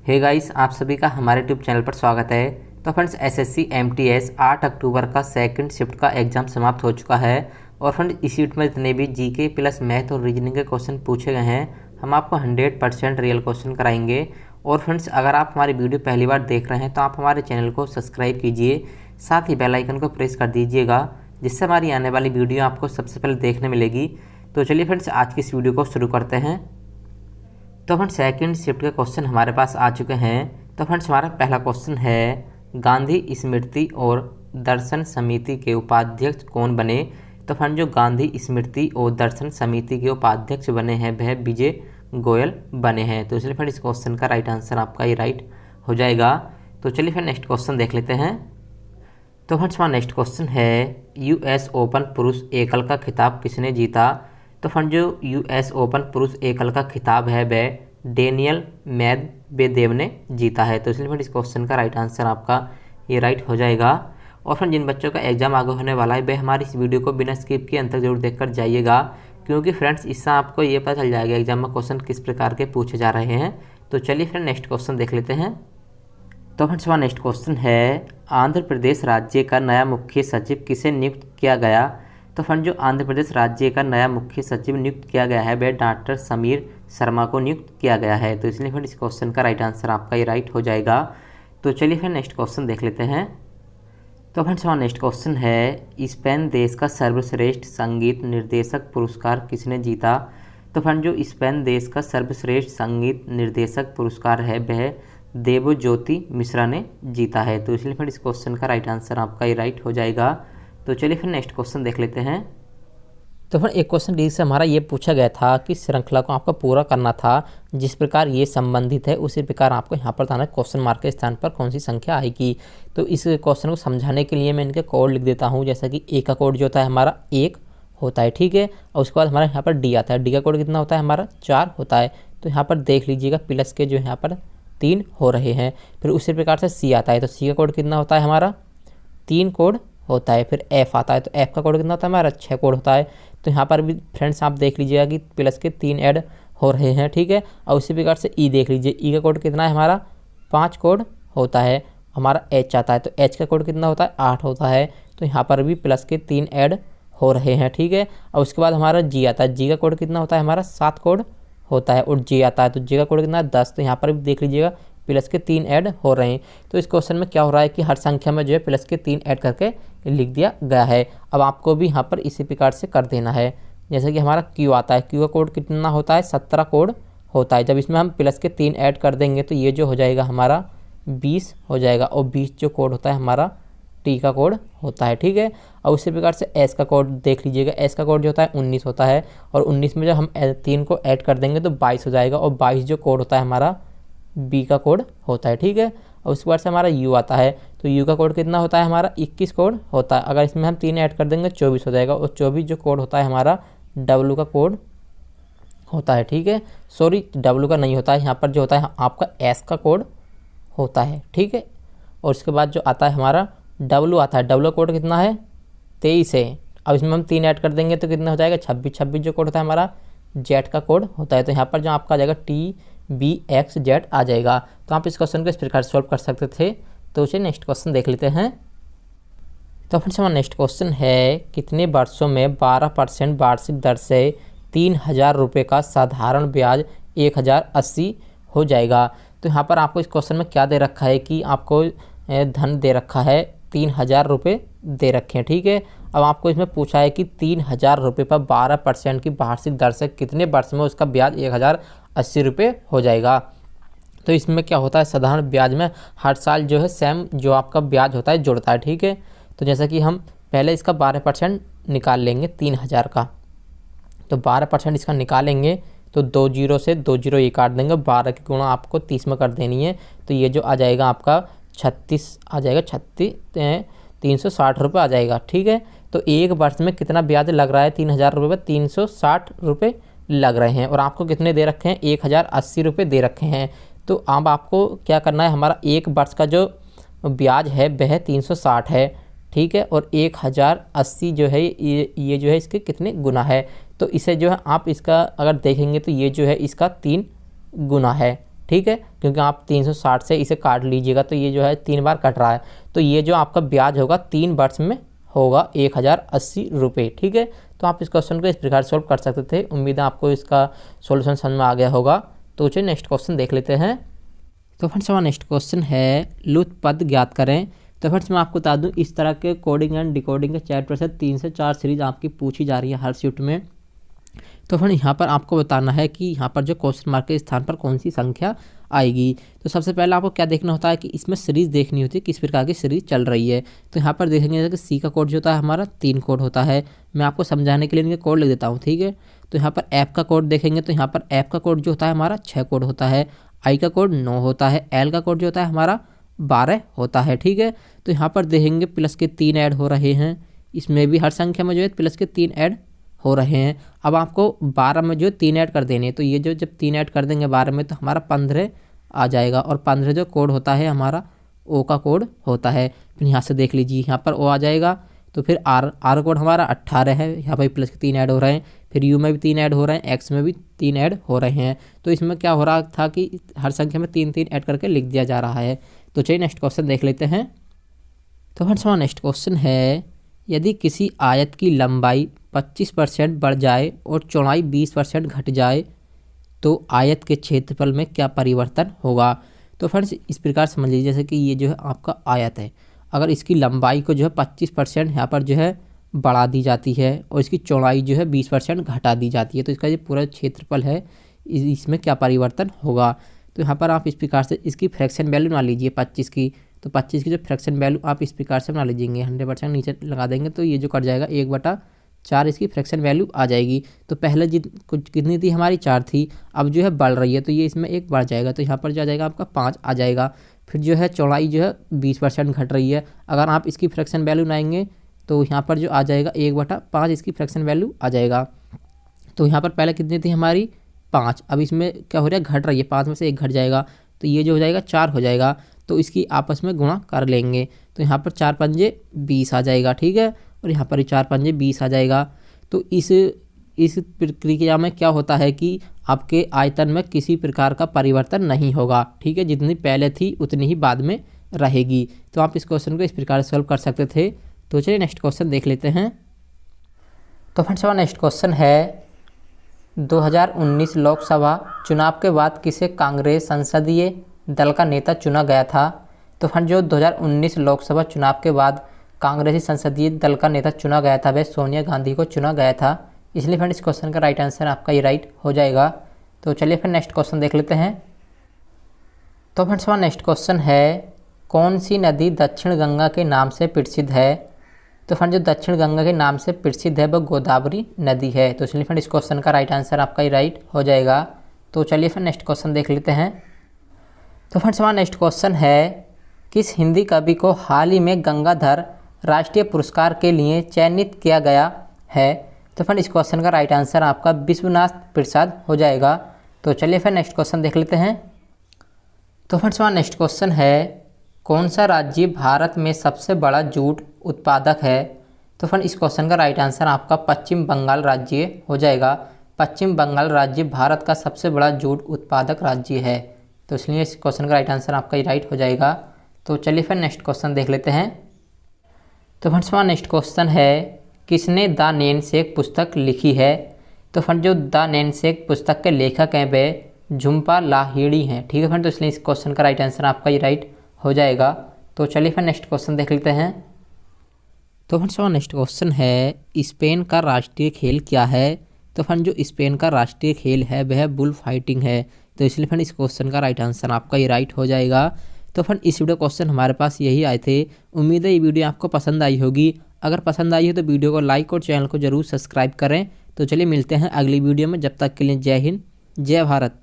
Hey guys, आप सभी का हमारे यूट्यूब चैनल पर स्वागत है। तो फ्रेंड्स, एसएससी एमटीएस 8 अक्टूबर का सेकंड शिफ्ट का एग्ज़ाम समाप्त हो चुका है। और फ्रेंड्स, इस शिफ्ट में जितने भी जीके प्लस मैथ और रीजनिंग के क्वेश्चन पूछे गए हैं, हम आपको 100% रियल क्वेश्चन कराएंगे। और फ्रेंड्स, अगर आप हमारी वीडियो पहली बार देख रहे हैं तो आप हमारे चैनल को सब्सक्राइब कीजिए, साथ ही बेल आइकन को प्रेस कर दीजिएगा, जिससे हमारी आने वाली वीडियो आपको सबसे पहले देखने मिलेगी। तो चलिए फ्रेंड्स, आज की इस वीडियो को शुरू करते हैं। तो फ्रेंड्स, सेकंड शिफ्ट के क्वेश्चन हमारे पास आ चुके हैं। तो फ्रेंड्स, हमारा पहला क्वेश्चन है, गांधी स्मृति और दर्शन समिति के उपाध्यक्ष कौन बने? तो फ्रेंड्स, जो गांधी स्मृति और दर्शन समिति के उपाध्यक्ष बने हैं वह विजय गोयल बने हैं। तो इसलिए फ्रेंड्स, इस क्वेश्चन का राइट आंसर आपका ये राइट हो जाएगा। तो चलिए फिर नेक्स्ट क्वेश्चन देख लेते हैं। तो फ्रेंड्स, हमारा नेक्स्ट क्वेश्चन है, यूएस ओपन पुरुष एकल का खिताब किसने जीता? तो फ्रेंड, जो यूएस ओपन पुरुष एकल का खिताब है वह डेनियल मेदवेदेव ने जीता है। तो इसलिए फ्रेंड, इस क्वेश्चन का राइट आंसर आपका ये राइट हो जाएगा। और फ्रेंड, जिन बच्चों का एग्जाम आगे होने वाला है वह हमारी इस वीडियो को बिना स्किप के अंत तक जरूर देखकर जाइएगा, क्योंकि फ्रेंड्स इससे आपको ये पता चल जाएगा एग्जाम में क्वेश्चन किस प्रकार के पूछे जा रहे हैं। तो चलिए फ्रेंड, नेक्स्ट क्वेश्चन देख लेते हैं। तो फ्रेंड्स, हमारा नेक्स्ट क्वेश्चन है, आंध्र प्रदेश राज्य का नया मुख्य सचिव किसे नियुक्त किया गया? तो फ्रेंड, जो आंध्र प्रदेश राज्य का नया मुख्य सचिव नियुक्त किया गया है वह डॉक्टर समीर शर्मा को नियुक्त किया गया है। तो इसलिए फ्रेंड, इस क्वेश्चन का राइट आंसर आपका ये राइट हो जाएगा। तो चलिए फिर नेक्स्ट क्वेश्चन देख लेते हैं। तो फ्रेंड्स, हमारा नेक्स्ट क्वेश्चन है, स्पेन देश का सर्वश्रेष्ठ संगीत निर्देशक पुरस्कार किसने जीता? तो फ्रेंड, जो स्पेन देश का सर्वश्रेष्ठ संगीत निर्देशक पुरस्कार है वह देवज्योति मिश्रा ने जीता है। तो इसलिए फिर इस क्वेश्चन का राइट आंसर आपका ये राइट हो जाएगा। तो चलिए फिर नेक्स्ट क्वेश्चन देख लेते हैं। तो फिर एक क्वेश्चन डी से हमारा ये पूछा गया था कि श्रृंखला को आपको पूरा करना था, जिस प्रकार ये संबंधित है उसी प्रकार आपको यहाँ पर बताना है क्वेश्चन मार्क के स्थान पर कौन सी संख्या आएगी। तो इस क्वेश्चन को समझाने के लिए मैं इनके कोड लिख देता हूँ। जैसा कि ए का कोड जो होता है हमारा 1 होता है, ठीक है। और उसके बाद हमारा यहाँ पर डी आता है, डी का कोड कितना होता है हमारा 4 होता है। तो यहाँ पर देख लीजिएगा प्लस के जो यहाँ पर 3 हो रहे हैं। फिर उसी प्रकार से सी आता है, तो सी का कोड कितना होता है हमारा 3 कोड होता है। फिर एफ आता है, तो एफ का कोड कितना होता है हमारा 6 कोड होता है। तो यहाँ पर भी फ्रेंड्स आप देख लीजिएगा कि प्लस के 3 ऐड हो रहे हैं, ठीक है। और उसी प्रकार से ई देख लीजिए, ई का कोड कितना है हमारा 5 कोड होता है। हमारा एच आता है, तो एच का कोड कितना होता है 8 होता है। तो यहाँ पर भी प्लस के 3 ऐड हो रहे हैं, ठीक है। और उसके बाद हमारा जी आता है, जी का कोड कितना होता है हमारा 7 कोड होता है। और जे आता है, तो जे का कोड कितना है 10। तो यहाँ पर भी देख लीजिएगा प्लस के 3 ऐड हो रहे हैं। तो इस क्वेश्चन में क्या हो रहा है कि हर संख्या में जो है प्लस के 3 ऐड करके लिख दिया गया है। अब आपको भी यहाँ पर इसी प्रकार से कर देना है। जैसे कि हमारा क्यू आता है, क्यू का कोड कितना होता है 17 कोड होता है। जब इसमें हम प्लस के 3 ऐड कर देंगे तो ये जो हो जाएगा हमारा 20 हो जाएगा। और 20 जो कोड होता है हमारा टी का कोड होता है, ठीक है। और उसी प्रकार से एस का कोड देख लीजिएगा, एस का कोड जो होता है 19 होता है। और 19 में जब हम 3 को ऐड कर देंगे तो 22 हो जाएगा। और 22 जो कोड होता है हमारा बी का कोड होता है, ठीक है। और उसके बाद से हमारा यू आता है, तो यू का कोड कितना होता है हमारा 21 कोड होता है। अगर इसमें हम 3 ऐड कर देंगे 24 हो जाएगा। और 24 जो कोड होता है हमारा डब्ल्यू का कोड होता है, ठीक है। सॉरी, डब्ल्यू का नहीं होता है, यहाँ पर जो होता है आपका एस का कोड होता है, ठीक है। और उसके बाद जो आता है हमारा डब्ल्यू आता है, डब्ल्यू कोड कितना है 23 है। अब इसमें हम 3 ऐड कर देंगे तो कितना हो जाएगा 26। 26 जो कोड होता है हमारा जेड का कोड होता है। तो यहाँ पर जो आपका आ जाएगा TBXZ आ जाएगा। तो आप इस क्वेश्चन को इस प्रकार सॉल्व कर सकते थे। तो उसे नेक्स्ट क्वेश्चन देख लेते हैं। तो फिर से हमारा नेक्स्ट क्वेश्चन है, कितने वर्षों में 12% वार्षिक दर से 3000 रुपये का साधारण ब्याज 1080 हो जाएगा? तो यहाँ पर आपको इस क्वेश्चन में क्या दे रखा है कि आपको धन दे रखा है 3000 रुपये दे रखे हैं, ठीक है। अब आपको इसमें पूछा है कि 3000 रुपये पर 12% की वार्षिक दर से कितने वर्ष में उसका ब्याज 1080 रुपये हो जाएगा। तो इसमें क्या होता है, साधारण ब्याज में हर साल जो है सेम जो आपका ब्याज होता है जुड़ता है, ठीक है। तो जैसा कि हम पहले इसका 12% निकाल लेंगे 3000 का। तो 12% इसका निकालेंगे तो 2 जीरो से 2 जीरो ये काट देंगे, 12 की गुणा आपको 30 में कर देनी है। तो ये जो आ जाएगा आपका 36 आ जाएगा, 360 रुपये आ जाएगा, ठीक है। तो एक वर्ष में कितना ब्याज लग रहा है 3000 रुपये पर 360 रुपये लग रहे हैं। और आपको कितने दे रखे हैं 1080 रुपये दे रखे हैं। तो अब आपको क्या करना है, हमारा एक वर्ष का जो ब्याज है वह 360 है, ठीक है। और 1080 जो है ये जो है इसके कितने गुना है। तो इसे जो है आप इसका अगर देखेंगे तो ये जो है इसका 3 गुना है, ठीक है, क्योंकि आप 360 से इसे काट लीजिएगा तो ये जो है 3 बार कट रहा है, तो ये जो आपका ब्याज होगा 3 वर्ष में होगा 1080 रुपये। ठीक है, तो आप इस क्वेश्चन को इस प्रकार सोल्व कर सकते थे। उम्मीद है आपको इसका सॉल्यूशन समझ में आ गया होगा। तो चलिए नेक्स्ट क्वेश्चन देख लेते हैं। तो फ्रेंड्स हमारा नेक्स्ट क्वेश्चन है लुप्त पद ज्ञात करें। तो फ्रेंड्स मैं आपको बता दूं, इस तरह के कोडिंग एंड डिकोडिंग के चैप्टर से 3 से 4 सीरीज आपकी पूछी जा रही है हर शिफ्ट में। तो फ्रेंड यहाँ पर आपको बताना है कि यहाँ पर जो क्वेश्चन मार्क के स्थान पर कौन सी संख्या आएगी। तो सबसे पहले आपको क्या देखना होता है कि इसमें सीरीज़ देखनी होती है, किस प्रकार की सीरीज़ चल रही है। तो यहाँ पर देखेंगे कि सी का कोड जो होता है हमारा 3 कोड होता है। मैं आपको समझाने के लिए इनके कोड लिख देता हूँ, ठीक है। तो यहाँ पर ऐप का कोड देखेंगे तो यहाँ पर ऐप का कोड जो होता है हमारा 6 कोड होता है, आई का कोड 9 होता है, एल का कोड जो होता है हमारा 12 होता है, ठीक है। तो यहाँ पर देखेंगे प्लस के 3 ऐड हो रहे हैं, इसमें भी हर संख्या में जो है प्लस के 3 ऐड हो रहे हैं। अब आपको 12 में जो 3 ऐड कर देने, तो ये जो जब 3 ऐड कर देंगे 12 में तो हमारा 15 आ जाएगा, और 15 जो कोड होता है हमारा ओ का कोड होता है। फिर यहाँ से देख लीजिए यहाँ पर ओ आ जाएगा, तो फिर आर कोड हमारा 18 है, यहाँ पर प्लस के 3 ऐड हो रहे हैं, फिर यू में भी 3 ऐड हो रहे हैं, एक्स में भी 3 ऐड हो रहे हैं। तो इसमें क्या हो रहा था कि हर संख्या में 3 ऐड करके लिख दिया जा रहा है। तो चलिए नेक्स्ट क्वेश्चन देख लेते हैं। तो फ्रेंड्स हमारा नेक्स्ट क्वेश्चन है, यदि किसी आयत की लंबाई 25% बढ़ जाए और चौड़ाई 20% घट जाए तो आयत के क्षेत्रफल में क्या परिवर्तन होगा। तो फ्रेंड्स इस प्रकार समझ लीजिए, जैसे कि ये जो है आपका आयत है, अगर इसकी लंबाई को जो है 25% यहाँ पर जो है बढ़ा दी जाती है और इसकी चौड़ाई जो है 20% घटा दी जाती है, तो इसका जो पूरा क्षेत्रफल है इसमें क्या परिवर्तन होगा। तो यहाँ पर आप इस प्रकार से इसकी फ्रैक्शन वैल्यू बना लीजिए 25 की, तो 25 की जो फ्रैक्शन वैल्यू आप इस प्रकार से बना लीजिएंगे, 100% नीचे लगा देंगे तो ये जो कट जाएगा 1/4 इसकी फ्रैक्शन वैल्यू आ जाएगी। तो पहले कुछ कितनी थी हमारी 4 थी, अब जो है बढ़ रही है तो ये इसमें 1 बढ़ जाएगा, तो यहाँ पर जो आ जाएगा आपका 5 आ जाएगा। फिर जो है चौड़ाई जो है 20% घट रही है, अगर आप इसकी फ्रैक्शन वैल्यू बनाएंगे तो यहाँ पर जो आ जाएगा 1/5 इसकी फ्रैक्शन वैल्यू आ जाएगा। तो यहाँ पर पहले कितनी थी हमारी 5, अब इसमें क्या हो रहा है घट रही है, 5 में से 1 घट जाएगा, तो ये जो हो जाएगा 4 हो जाएगा। तो इसकी आपस में गुणा कर लेंगे, तो यहाँ पर 4 पंजे 20 आ जाएगा, ठीक है, और यहाँ पर 4 पंजे 20 आ जाएगा। तो इस प्रक्रिया में क्या होता है कि आपके आयतन में किसी प्रकार का परिवर्तन नहीं होगा, ठीक है, जितनी पहले थी उतनी ही बाद में रहेगी। तो आप इस क्वेश्चन को इस प्रकार से सॉल्व कर सकते थे। तो चलिए नेक्स्ट क्वेश्चन देख लेते हैं। तो फ्रेंड्स हमारा नेक्स्ट क्वेश्चन है, 2019 लोकसभा चुनाव के बाद किसे कांग्रेस संसदीय दल का नेता चुना गया था। तो फ्रेंड जो 2019 लोकसभा चुनाव के बाद कांग्रेसी संसदीय दल का नेता चुना गया था वह सोनिया गांधी को चुना गया था, इसलिए फ्रेंड इस क्वेश्चन का राइट आंसर आपका ये राइट हो जाएगा। तो चलिए फिर नेक्स्ट क्वेश्चन देख लेते हैं। तो फ्रेंड्स हमारा नेक्स्ट क्वेश्चन है, कौन सी नदी दक्षिण गंगा के नाम से प्रसिद्ध है। तो फ्रेंड जो दक्षिण गंगा के नाम से प्रसिद्ध है वह गोदावरी नदी है, तो इसलिए फ्रेंड इस क्वेश्चन का राइट आंसर आपका ही राइट हो जाएगा। तो चलिए फिर नेक्स्ट क्वेश्चन देख लेते हैं। तो फ्रेंड्स हमारा नेक्स्ट क्वेश्चन है, किस हिंदी कवि को हाल ही में गंगाधर राष्ट्रीय पुरस्कार के लिए चयनित किया गया है। तो फ्रेंड इस क्वेश्चन का राइट आंसर आपका विश्वनाथ प्रसाद हो जाएगा। तो चलिए फिर नेक्स्ट क्वेश्चन देख लेते हैं। तो फ्रेंड्स हमारा नेक्स्ट क्वेश्चन है, कौन सा राज्य भारत में सबसे बड़ा जूट उत्पादक है। तो फ्रेंड इस क्वेश्चन का राइट आंसर आपका पश्चिम बंगाल राज्य हो जाएगा। पश्चिम बंगाल राज्य भारत का सबसे बड़ा जूट उत्पादक राज्य है, तो इसलिए इस क्वेश्चन का राइट आंसर आपका ही राइट हो जाएगा। तो चलिए फिर नेक्स्ट क्वेश्चन देख लेते हैं। तो फ्रेंड्स हमारा नेक्स्ट क्वेश्चन है, किसने द नैनसेक पुस्तक लिखी है। तो फ्रेंड जो द नैनसेक पुस्तक के लेखक हैं वे झुम्पा लाहिड़ी हैं, ठीक है फ्रेंड, तो इसलिए इस क्वेश्चन का राइट आंसर आपका ही राइट हो जाएगा। तो चलिए फिर नेक्स्ट क्वेश्चन देख लेते हैं। तो फ्रेंड्स हमारा नेक्स्ट क्वेश्चन है, स्पेन का राष्ट्रीय खेल क्या है। तो फ्रेंड जो स्पेन का राष्ट्रीय खेल है वह बुल फाइटिंग है, तो इसलिए फ्रेंड इस क्वेश्चन का राइट आंसर आपका ही राइट हो जाएगा। तो फ्रेंड इस वीडियो क्वेश्चन हमारे पास यही आए थे। उम्मीद है ये वीडियो आपको पसंद आई होगी। अगर पसंद आई हो तो वीडियो को लाइक और चैनल को जरूर सब्सक्राइब करें। तो चलिए मिलते हैं अगली वीडियो में, जब तक के लिए जय हिंद जय भारत।